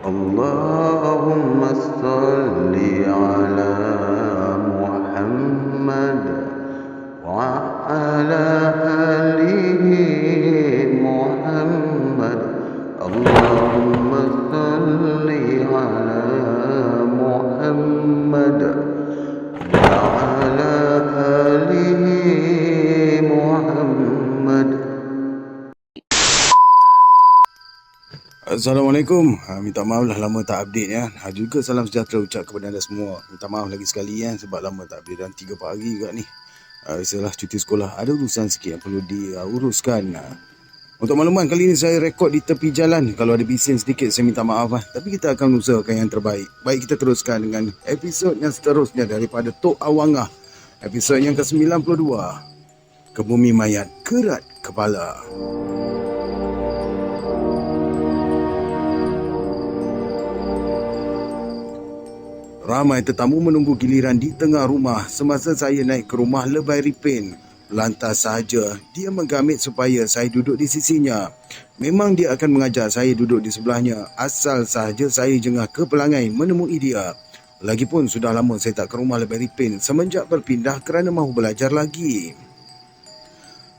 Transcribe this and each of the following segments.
اللهم صل على محمد وعلى آله محمد. اللهم صل على محمد وعلى آله محمد. Assalamualaikum. Minta maaf lah lama tak update ya. Juga salam sejahtera ucap kepada anda semua. Minta maaf lagi sekali ya sebab lama tak update dan 3-4 hari juga ni. Setelah cuti sekolah ada urusan sikit yang perlu diuruskan. Untuk makluman kali ini saya rekod di tepi jalan. Kalau ada bising sedikit saya minta maaf lah. Tapi kita akan usahakan yang terbaik. Baik, kita teruskan dengan episod yang seterusnya daripada Tok Awangah. Episod yang ke-92. Kebumi mayat kerat kepala. Ramai tetamu menunggu giliran di tengah rumah semasa saya naik ke rumah Lebai Ripin. Lantas sahaja dia menggamit supaya saya duduk di sisinya. Memang dia akan mengajak saya duduk di sebelahnya asal sahaja saya jengah ke pelangai menemui dia. Lagipun sudah lama saya tak ke rumah Lebai Ripin semenjak berpindah kerana mahu belajar lagi.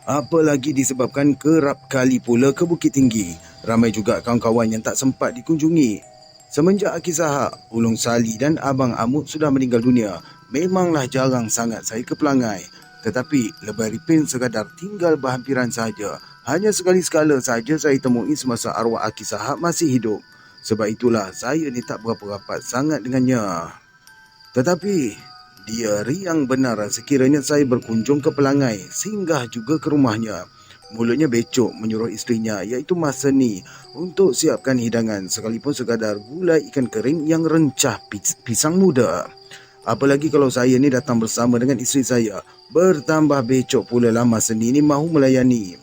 Apalagi disebabkan kerap kali pula ke Bukit Tinggi. Ramai juga kawan-kawan yang tak sempat dikunjungi. Semenjak Aki Sahak, Ulung Sali dan Abang Amut sudah meninggal dunia, memanglah jarang sangat saya ke pelangai. Tetapi Lebai Ripin sekadar tinggal berhampiran saja. Hanya sekali-sekala saja saya temui semasa arwah Aki Sahak masih hidup. Sebab itulah saya ni tak berapa rapat sangat dengannya. Tetapi dia riang benar sekiranya saya berkunjung ke pelangai, singgah juga ke rumahnya. Mulanya becok menyuruh isterinya iaitu Mas Seni untuk siapkan hidangan sekalipun sekadar gulai ikan kering yang rencah pisang muda. Apalagi kalau saya ni datang bersama dengan isteri saya, bertambah becok pula lah Mas Seni ni mahu melayani.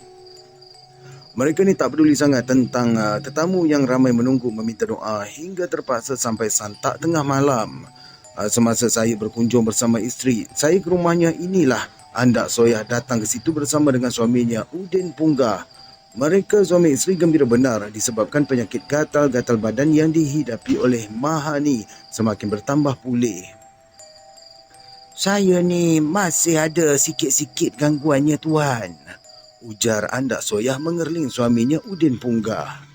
Mereka ni tak peduli sangat tentang tetamu yang ramai menunggu meminta doa hingga terpaksa sampai santak tengah malam. Semasa saya berkunjung bersama isteri, saya ke rumahnya inilah Andak Soyah datang ke situ bersama dengan suaminya Udin Punggah. Mereka suami isteri gembira benar disebabkan penyakit gatal-gatal badan yang dihidapi oleh Mahani semakin bertambah pulih. Saya ni masih ada sikit-sikit gangguannya tuan, ujar Andak Soyah mengerling suaminya Udin Punggah.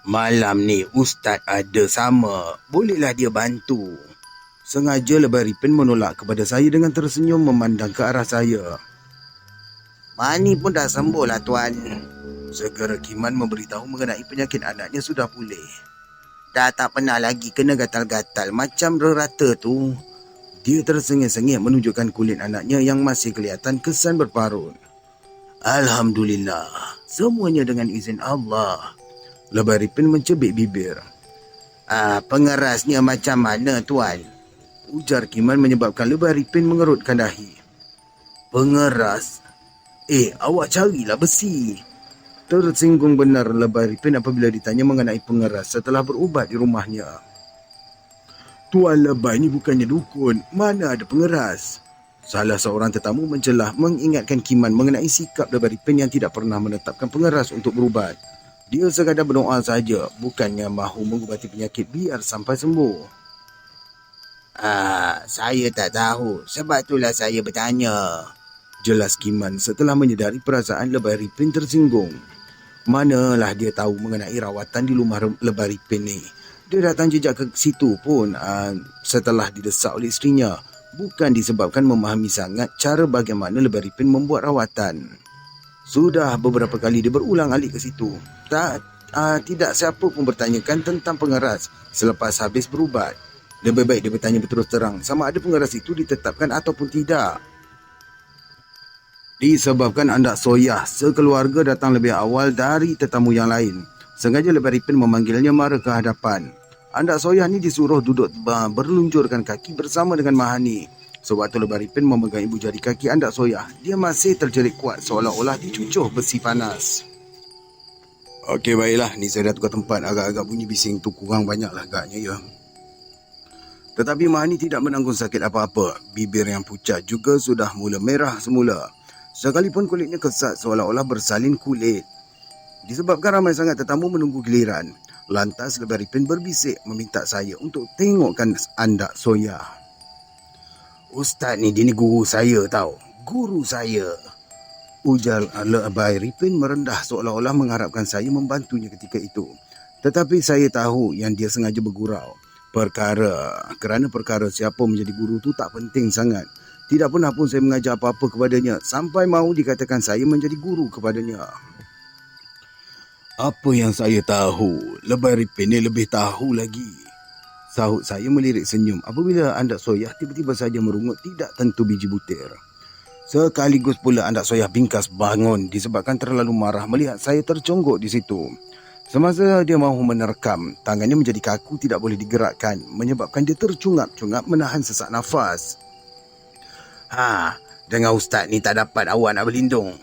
Malam ni Ustaz ada sama, bolehlah dia bantu. Sengaja Lebai Ripin menolak kepada saya dengan tersenyum memandang ke arah saya. Mani pun dah sembuh lah tuan. Segera Kiman memberitahu mengenai penyakit anaknya sudah pulih. Dah tak pernah lagi kena gatal-gatal macam rata tu. Dia tersengih-sengih menunjukkan kulit anaknya yang masih kelihatan kesan berparut. Alhamdulillah, semuanya dengan izin Allah. Lebai Ripin mencebik bibir. Pengerasnya macam mana tuan? Ujar Kiman menyebabkan Lebai Ripin mengerutkan dahi. Pengeras? Awak carilah besi. Tersinggung benar Lebai Ripin apabila ditanya mengenai pengeras setelah berubat di rumahnya. Tuan Lebai ni bukannya dukun, mana ada pengeras? Salah seorang tetamu mencelah mengingatkan Kiman mengenai sikap Lebai Ripin yang tidak pernah menetapkan pengeras untuk berubat. Dia sekadar berdoa saja, bukannya mahu mengubati penyakit biar sampai sembuh. Saya tak tahu. Sebab itulah saya bertanya. Jelas Kiman setelah menyedari perasaan Lebai Ripin tersinggung. Manalah dia tahu mengenai rawatan di rumah Lebai Ripin ni. Dia datang jejak ke situ pun setelah didesak oleh isterinya. Bukan disebabkan memahami sangat cara bagaimana Lebai Ripin membuat rawatan. Sudah beberapa kali dia berulang alik ke situ. Tidak siapa pun bertanyakan tentang pengeras selepas habis berubat. Lebih baik dia bertanya berterus terang sama ada pengeras itu ditetapkan ataupun tidak. Disebabkan Andak Soyah sekeluarga datang lebih awal dari tetamu yang lain, sengaja Lebai Ripin memanggilnya mara ke hadapan. Andak Soyah ni disuruh duduk berlunjurkan kaki bersama dengan Mahani. Sewaktu Lebai Ripin memegang ibu jari kaki Andak Soyah, dia masih terjerit kuat seolah-olah dicucuh besi panas. Okey, baiklah, ni saya dah tukar tempat. Agak-agak bunyi bising tu kurang banyak lah agaknya ya. Tetapi Mahani tidak menanggung sakit apa-apa. Bibir yang pucat juga sudah mula merah semula. Sekalipun kulitnya kesat seolah-olah bersalin kulit. Disebabkan ramai sangat tetamu menunggu giliran, Lantas Lebar Ipin berbisik meminta saya untuk tengokkan andak soya. "Ustaz ni, dia ni guru saya tau. Guru saya," ujar Lebar Ipin merendah seolah-olah mengharapkan saya membantunya ketika itu. Tetapi saya tahu yang dia sengaja bergurau. Kerana perkara siapa menjadi guru tu tak penting sangat. Tidak pernah pun saya mengajar apa-apa kepadanya sampai mahu dikatakan saya menjadi guru kepadanya. "Apa yang saya tahu, Lebar Ipin ni lebih tahu lagi," sahut saya melirik senyum apabila andak soyah tiba-tiba saja merungut tidak tentu biji butir. Sekaligus pula andak soyah bingkas bangun disebabkan terlalu marah melihat saya terconggok di situ. Semasa dia mahu menerkam, tangannya menjadi kaku tidak boleh digerakkan menyebabkan dia tercungap-cungap menahan sesak nafas. Dengan ustaz ni tak dapat awak nak berlindung,"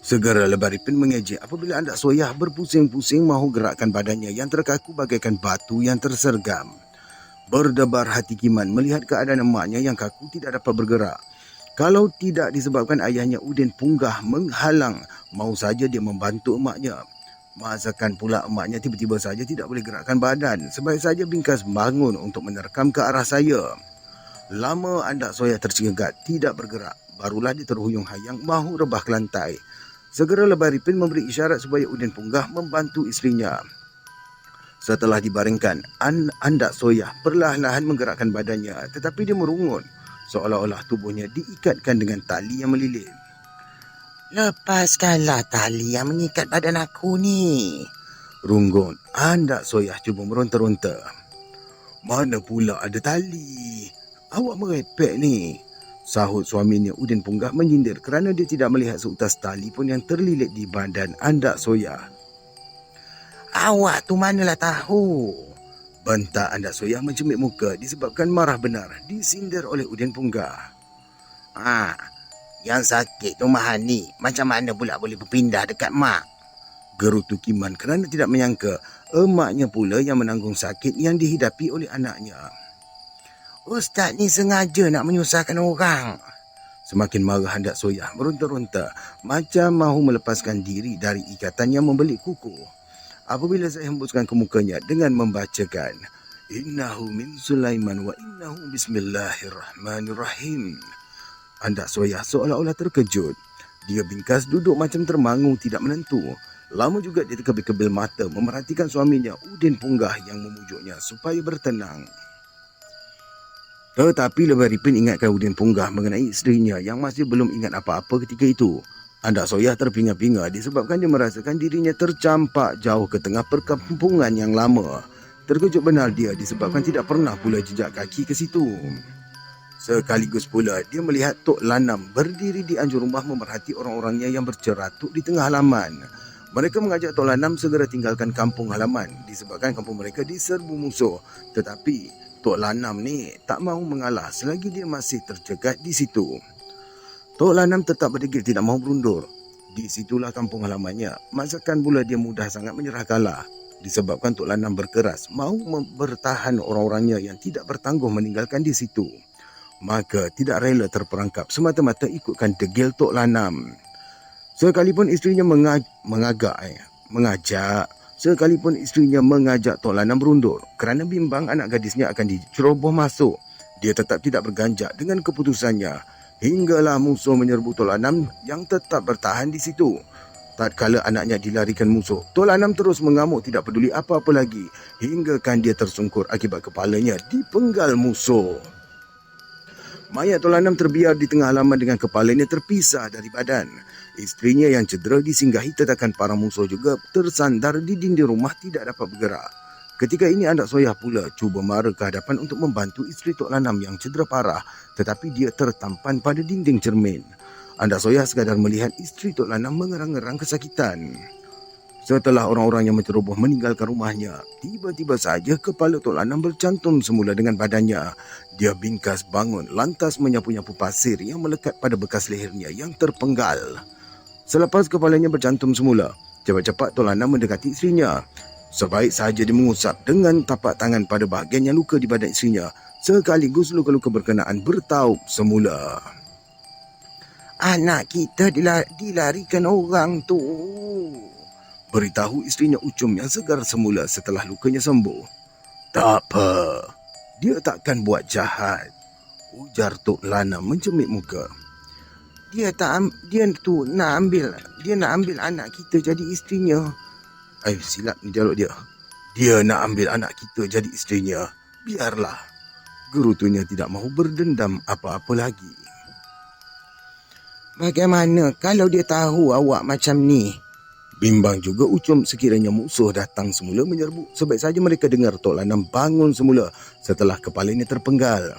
segera Lebar Ipin mengejek apabila andak soyah berpusing-pusing mahu gerakkan badannya yang terkaku bagaikan batu yang tersergam. Berdebar hati Kiman melihat keadaan emaknya yang kaku tidak dapat bergerak. Kalau tidak disebabkan ayahnya Udin Punggah menghalang, mau saja dia membantu emaknya. Masakan pula emaknya tiba-tiba saja tidak boleh gerakkan badan. Sebaik saja bingkas bangun untuk menerkam ke arah saya. Lama andak soyah tercengat, tidak bergerak. Barulah dia terhuyung hayang mahu rebah ke lantai. Segera Lebar Ipin memberi isyarat supaya Udin Punggah membantu isterinya. Setelah dibaringkan, andak soyah perlahan-lahan menggerakkan badannya, tetapi dia merungut seolah-olah tubuhnya diikatkan dengan tali yang melilit. "Lepaskanlah tali yang mengikat badan aku ni," runggut andak soyah cuba meronta-ronta. "Mana pula ada tali? Awak merepek ni," sahut suaminya Udin Punggah menyindir kerana dia tidak melihat seutas tali pun yang terlilit di badan andak soyah. "Awak tu manalah tahu," bentak andak soyah mencemik muka disebabkan marah benar disindir oleh Udin Punggah. "Yang sakit tu Mahani, macam mana pula boleh berpindah dekat mak?" gerutu Kiman kerana tidak menyangka emaknya pula yang menanggung sakit yang dihidapi oleh anaknya. "Ustaz ni sengaja nak menyusahkan orang." Semakin marah andak soyah meronta-ronta macam mahu melepaskan diri dari ikatan yang membelit kuku. Apabila saya hembuskan ke mukanya dengan membacakan, "Innahu min Sulaiman wa innahu bismillahirrahmanirrahim," andak soyah seolah-olah terkejut. Dia bingkas duduk macam termangu tidak menentu. Lama juga dia terkebil-kebil mata memerhatikan suaminya Udin Punggah yang memujuknya supaya bertenang. Tetapi Lebar Ipin ingatkan Udin Punggah mengenai isterinya yang masih belum ingat apa-apa ketika itu. Andak soyah terpinga-pinga disebabkan dia merasakan dirinya tercampak jauh ke tengah perkampungan yang lama. Terkejut benar dia disebabkan tidak pernah pula jejak kaki ke situ. Sekaligus pula dia melihat Tok Lanam berdiri di anjur rumah memerhati orang-orangnya yang berceratuk di tengah halaman. Mereka mengajak Tok Lanam segera tinggalkan kampung halaman disebabkan kampung mereka diserbu musuh. Tetapi Tok Lanam ni tak mahu mengalah selagi dia masih tercegat di situ. Tok Lanam tetap berdegil tidak mahu berundur. Di situlah kampung halamannya. Masakan pula dia mudah sangat menyerah kalah. Disebabkan Tok Lanam berkeras mahu bertahan orang-orangnya yang tidak bertangguh meninggalkan di situ. Maka tidak rela terperangkap semata-mata ikutkan degil Tok Lanam. Sekalipun isterinya mengajak Tok Lanam berundur kerana bimbang anak gadisnya akan diceroboh masuk, dia tetap tidak berganjak dengan keputusannya. Hinggalah musuh menyerbu Tok Lanam yang tetap bertahan di situ. Tatkala anaknya dilarikan musuh, Tok Lanam terus mengamuk tidak peduli apa-apa lagi hinggakan dia tersungkur akibat kepalanya dipenggal musuh. Mayat Tok Lanam terbiar di tengah halaman dengan kepalanya terpisah dari badan. Isterinya yang cedera disinggahi tetakan para musuh juga tersandar di dinding rumah tidak dapat bergerak. Ketika ini andak soyah pula cuba mara ke hadapan untuk membantu isteri Tok Lanam yang cedera parah, tetapi dia tertampan pada dinding cermin. Andak soyah sekadar melihat isteri Tok Lanam mengerang-ngerang kesakitan. Setelah orang-orang yang menceroboh meninggalkan rumahnya, tiba-tiba saja kepala Tok Lanam bercantum semula dengan badannya. Dia bingkas bangun lantas menyapu-nyapu pasir yang melekat pada bekas lehernya yang terpenggal. Selepas kepalanya bercantum semula, cepat-cepat Tok Lanam mendekati isterinya. Sebaik sahaja dia mengusap dengan tapak tangan pada bahagian yang luka di badan isterinya, sekaligus luka-luka berkenaan bertaup semula. "Anak kita dilarikan orang tu," beritahu isterinya Ucum yang segar semula setelah lukanya sembuh. Tak apa, dia takkan buat jahat, ujar Tok Lanam mencemit muka. Dia nak ambil anak kita jadi isterinya. Silap ni dialog dia. Dia nak ambil anak kita jadi isterinya. Biarlah. Gerutunya tidak mahu berdendam apa-apa lagi. Bagaimana kalau dia tahu awak macam ni? Bimbang juga Ucum sekiranya musuh datang semula menyerbu. Sebaik saja mereka dengar Tok Lanam bangun semula setelah kepalanya terpenggal.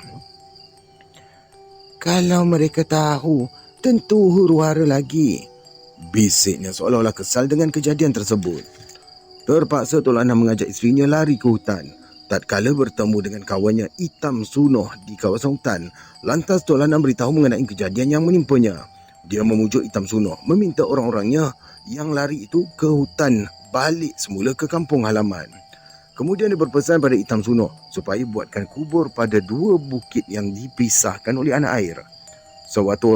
Kalau mereka tahu, tentu huru-hara lagi. Bisiknya seolah-olah kesal dengan kejadian tersebut. Terpaksa Tok Lanam mengajak isterinya lari ke hutan. Tatkala bertemu dengan kawannya Hitam Sunoh di kawasan hutan, lantas Tok Lanam beritahu mengenai kejadian yang menimpanya. Dia memujuk Hitam Sunoh, meminta orang-orangnya yang lari itu ke hutan balik semula ke kampung halaman. Kemudian dia berpesan pada Hitam Sunoh supaya buatkan kubur pada dua bukit yang dipisahkan oleh anak air. Sewaktu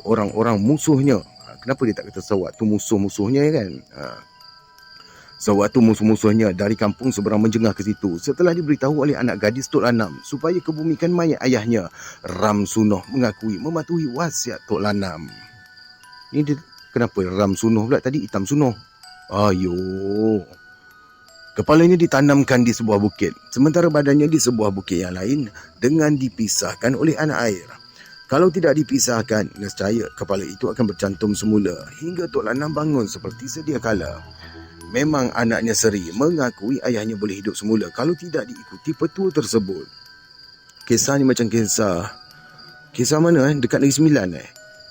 orang-orang musuhnya, kenapa dia tak kata sewaktu musuh-musuhnya kan? Sewaktu musuh-musuhnya dari kampung seberang menjengah ke situ setelah diberitahu oleh anak gadis Tok Lanam supaya kebumikan mayat ayahnya, Ram Sunoh mengakui mematuhi wasiat Tok Lanam. Ni dia, kenapa Ram Sunoh pula tadi Hitam Sunoh? Kepalanya ditanamkan di sebuah bukit, sementara badannya di sebuah bukit yang lain dengan dipisahkan oleh anak air. Kalau tidak dipisahkan, nescaya kepala itu akan bercantum semula hingga Tok Lanam bangun seperti sedia kala. Memang anaknya Seri mengakui ayahnya boleh hidup semula kalau tidak diikuti petua tersebut. Kisah ni macam kisah mana dekat Negeri Sembilan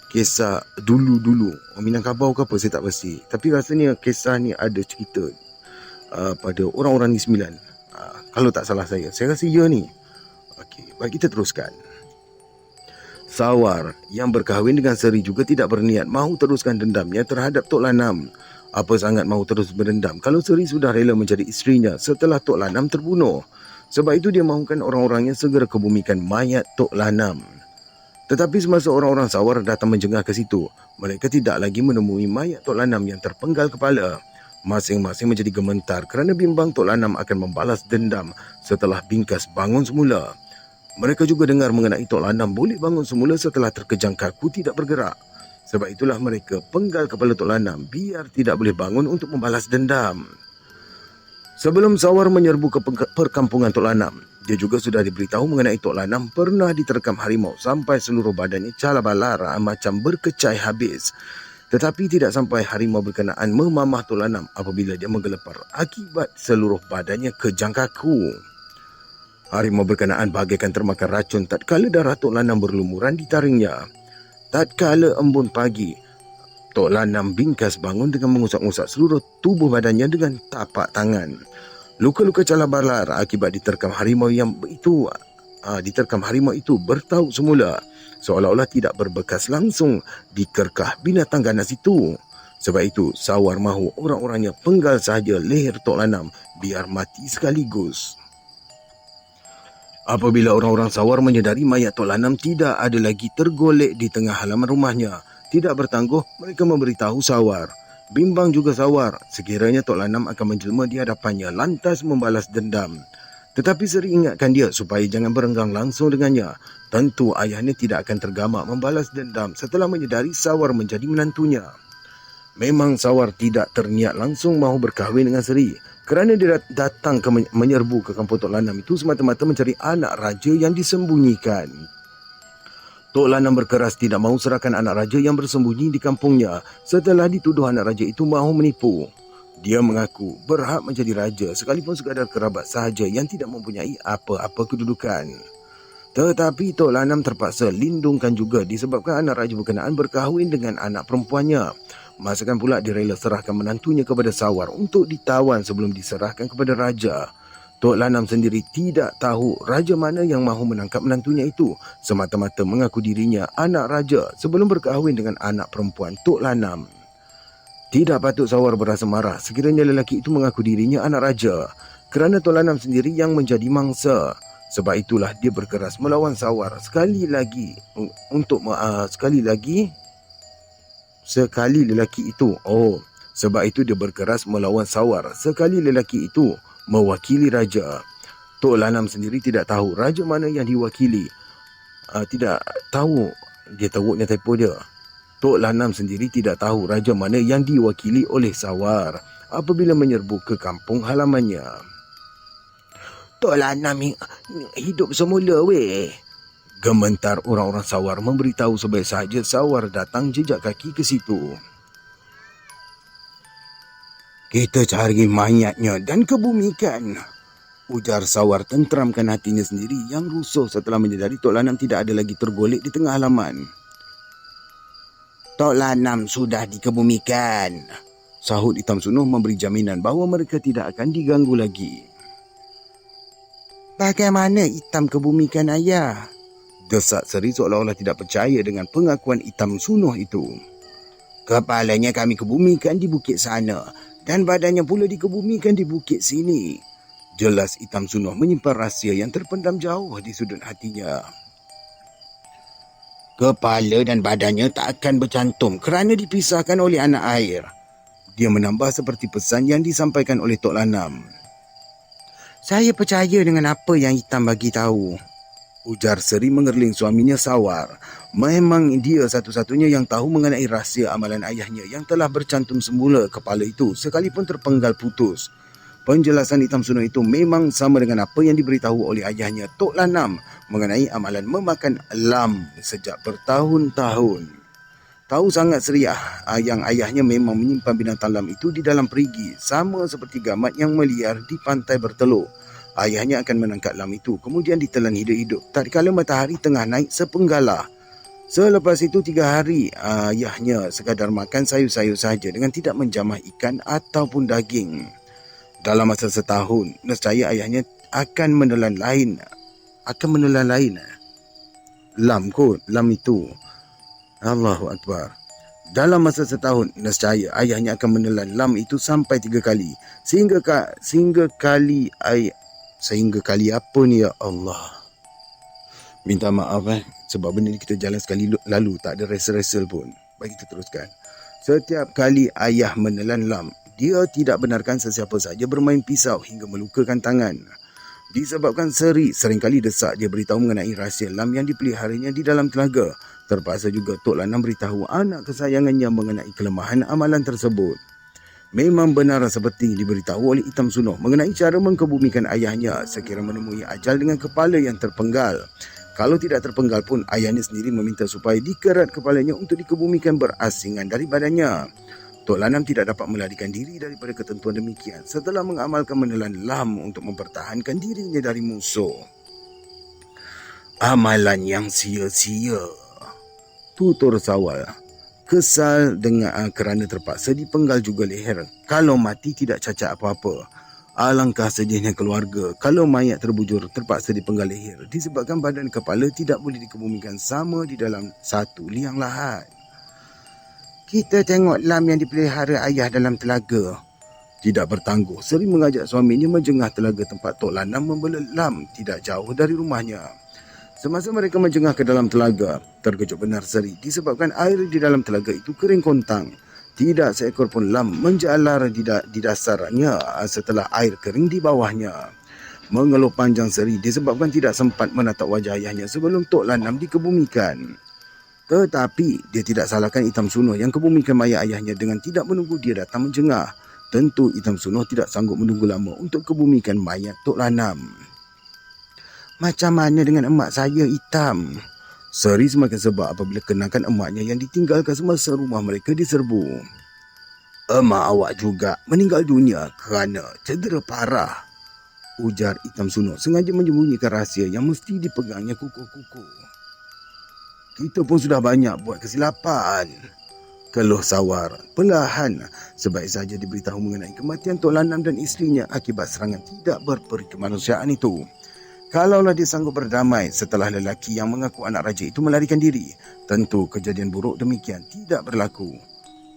Kisah dulu-dulu Minangkabau ke apa saya tak pasti. Tapi rasanya kisah ni ada cerita pada orang-orang Negeri Sembilan. Kalau tak salah saya rasa ya ni. Okey, baik kita teruskan. Sawar yang berkahwin dengan Seri juga tidak berniat mahu teruskan dendamnya terhadap Tok Lanam. Apa sangat mahu terus berendam kalau Seri sudah rela menjadi isterinya setelah Tok Lanam terbunuh. Sebab itu dia mahukan orang-orangnya segera kebumikan mayat Tok Lanam. Tetapi semasa orang-orang Sawar datang menjengah ke situ, mereka tidak lagi menemui mayat Tok Lanam yang terpenggal kepala. Masing-masing menjadi gementar kerana bimbang Tok Lanam akan membalas dendam setelah Bingkas bangun semula. Mereka juga dengar mengenai Tok Lanam boleh bangun semula setelah terkejang kaku tidak bergerak. Sebab itulah mereka penggal kepala Tok Lanam biar tidak boleh bangun untuk membalas dendam. Sebelum Sawar menyerbu ke perkampungan Tok Lanam, dia juga sudah diberitahu mengenai Tok Lanam pernah diterkam harimau sampai seluruh badannya cala-balara macam berkecai habis. Tetapi tidak sampai harimau berkenaan memamah Tok Lanam apabila dia menggelepar akibat seluruh badannya kejang kaku. Harimau berkenaan bagaikan termakan racun tatkala darah Tok Lanam berlumuran di taringnya. Tatkala embun pagi, Tok Lanam Bingkas bangun dengan mengusap-ngusap seluruh tubuh badannya dengan tapak tangan. Luka-luka cala-balar akibat diterkam harimau itu bertaut semula, seolah-olah tidak berbekas langsung di kerkah binatang ganas itu. Sebab itu, Sawar mahu orang-orangnya penggal sahaja leher Tok Lanam biar mati sekaligus. Apabila orang-orang Sawar menyedari mayat Tok Lanam tidak ada lagi tergolek di tengah halaman rumahnya, tidak bertangguh mereka memberitahu Sawar. Bimbang juga Sawar sekiranya Tok Lanam akan menjelma di hadapannya lantas membalas dendam. Tetapi Seri ingatkan dia supaya jangan berenggang langsung dengannya. Tentu ayahnya tidak akan tergamak membalas dendam setelah menyedari Sawar menjadi menantunya. Memang Sawar tidak terniat langsung mahu berkahwin dengan Seri, kerana dia datang menyerbu ke kampung Tok Lanam itu semata-mata mencari anak raja yang disembunyikan. Tok Lanam berkeras tidak mahu serahkan anak raja yang bersembunyi di kampungnya setelah dituduh anak raja itu mahu menipu. Dia mengaku berhak menjadi raja sekalipun sekadar kerabat sahaja yang tidak mempunyai apa-apa kedudukan. Tetapi Tok Lanam terpaksa lindungkan juga disebabkan anak raja berkenaan berkahwin dengan anak perempuannya. Masakan pula dia rela serahkan menantunya kepada Sawar untuk ditawan sebelum diserahkan kepada raja. Tok Lanam sendiri tidak tahu raja mana yang mahu menangkap menantunya itu, semata-mata mengaku dirinya anak raja sebelum berkahwin dengan anak perempuan Tok Lanam. Tidak patut Sawar berasa marah sekiranya lelaki itu mengaku dirinya anak raja, kerana Tok Lanam sendiri yang menjadi mangsa. Sebab itulah dia berkeras melawan Sawar sekali lelaki itu Sebab itu dia berkeras melawan Sawar. Sekali lelaki itu mewakili raja. Tok Lanam sendiri tidak tahu raja mana yang diwakili. Tidak tahu, dia teruknya tempoh dia. Tok Lanam sendiri tidak tahu raja mana yang diwakili oleh Sawar apabila menyerbu ke kampung halamannya. Tok Lanam hidup semula weh. Gementar orang-orang Sawar memberitahu sebaik sahaja Sawar datang jejak kaki ke situ. Kita cari mayatnya dan kebumikan, ujar Sawar tenteramkan hatinya sendiri yang rusuh setelah menyedari Tok Lanam tidak ada lagi tergolek di tengah halaman. Tok Lanam sudah dikebumikan, sahut Hitam Sunuh memberi jaminan bahawa mereka tidak akan diganggu lagi. Bagaimana Hitam kebumikan ayah? Desak Seri seolah-olah tidak percaya dengan pengakuan Hitam Sunuh itu. Kepalanya kami kebumikan di bukit sana dan badannya pula dikebumikan di bukit sini. Jelas Hitam Sunuh menyimpan rahsia yang terpendam jauh di sudut hatinya. Kepala dan badannya tak akan bercantum kerana dipisahkan oleh anak air. Dia menambah seperti pesan yang disampaikan oleh Tok Lanam. Saya percaya dengan apa yang Hitam bagi tahu, ujar Seri mengerling suaminya Sawar. Memang dia satu-satunya yang tahu mengenai rahsia amalan ayahnya yang telah bercantum semula kepala itu sekalipun terpenggal putus. Penjelasan Hitam Sunuh itu memang sama dengan apa yang diberitahu oleh ayahnya Tok Lanam mengenai amalan memakan lam sejak bertahun-tahun. Tahu sangat Seri yang ayahnya memang menyimpan binatang lam itu di dalam perigi, sama seperti gamat yang meliar di pantai bertelur. Ayahnya akan menangkap lam itu, kemudian ditelan hidup-hidup tatkala matahari tengah naik sepenggalah. Selepas itu 3 hari, ayahnya sekadar makan sayur-sayur sahaja dengan tidak menjamah ikan ataupun daging. Dalam masa setahun, nescaya ayahnya akan menelan lain. Lam kot, lam itu. Allahu Akbar. Dalam masa setahun, nescaya ayahnya akan menelan lam itu sampai 3 kali. Sehingga kali apa ni ya Allah. Minta maaf sebab benda ni kita jalan sekali lalu, tak ada resel-resel pun. Baik kita teruskan. Setiap kali ayah menelan lam, dia tidak benarkan sesiapa saja bermain pisau hingga melukakan tangan. Disebabkan Seri seringkali desak dia beritahu mengenai rahsia lam yang dipeliharanya di dalam telaga. Terpaksa juga Tok Lanam beritahu anak kesayangannya mengenai kelemahan amalan tersebut. Memang benar seperti diberitahu oleh Hitam Sunuh mengenai cara mengkebumikan ayahnya sekira menemui ajal dengan kepala yang terpenggal. Kalau tidak terpenggal pun, ayahnya sendiri meminta supaya dikerat kepalanya untuk dikebumikan berasingan dari badannya. Tok Lanam tidak dapat melarikan diri daripada ketentuan demikian setelah mengamalkan menelan lam untuk mempertahankan dirinya dari musuh. Amalan yang sia-sia, tutur Sawar. Kesal dengan kerana terpaksa dipenggal juga leher. Kalau mati tidak cacat apa-apa. Alangkah sedihnya keluarga kalau mayat terbujur terpaksa dipenggal leher disebabkan badan kepala tidak boleh dikebumikan sama di dalam satu liang lahat. Kita tengok lam yang dipelihara ayah dalam telaga. Tidak bertangguh, Seri mengajak suaminya menjengah telaga tempat Tok Lanam membela lam tidak jauh dari rumahnya. Semasa mereka menjengah ke dalam telaga, terkejut benar Seri disebabkan air di dalam telaga itu kering kontang. Tidak seekor pun lam menjalar di dasarnya setelah air kering di bawahnya. Mengeluh panjang Seri disebabkan tidak sempat menatap wajah ayahnya sebelum Tok Lanam dikebumikan. Tetapi dia tidak salahkan Hitam Sunuh yang kebumikan mayat ayahnya dengan tidak menunggu dia datang menjengah. Tentu Hitam Sunuh tidak sanggup menunggu lama untuk kebumikan mayat Tok Lanam. Macam mana dengan emak saya Hitam? Seri semakin sebab apabila kenangkan emaknya yang ditinggalkan semasa rumah mereka diserbu. Emak awak juga meninggal dunia kerana cedera parah, ujar Hitam Sunuh sengaja menyembunyikan rahsia yang mesti dipegangnya kukuh-kukuh. Kita pun sudah banyak buat kesilapan, keluh Sawar. Perlahan, sebaik saja diberitahu mengenai kematian Tok Lanam dan isterinya akibat serangan tidak berperi kemanusiaan itu. Kalaulah dia sanggup berdamai setelah lelaki yang mengaku anak raja itu melarikan diri, tentu kejadian buruk demikian tidak berlaku.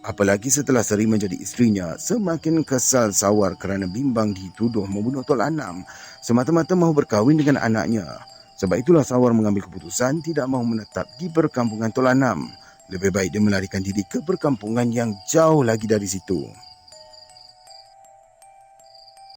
Apalagi setelah Seri menjadi isterinya, semakin kesal Sawar kerana bimbang dituduh membunuh Tok Lanam semata-mata mahu berkahwin dengan anaknya. Sebab itulah Sawar mengambil keputusan tidak mahu menetap di perkampungan Tok Lanam. Lebih baik dia melarikan diri ke perkampungan yang jauh lagi dari situ.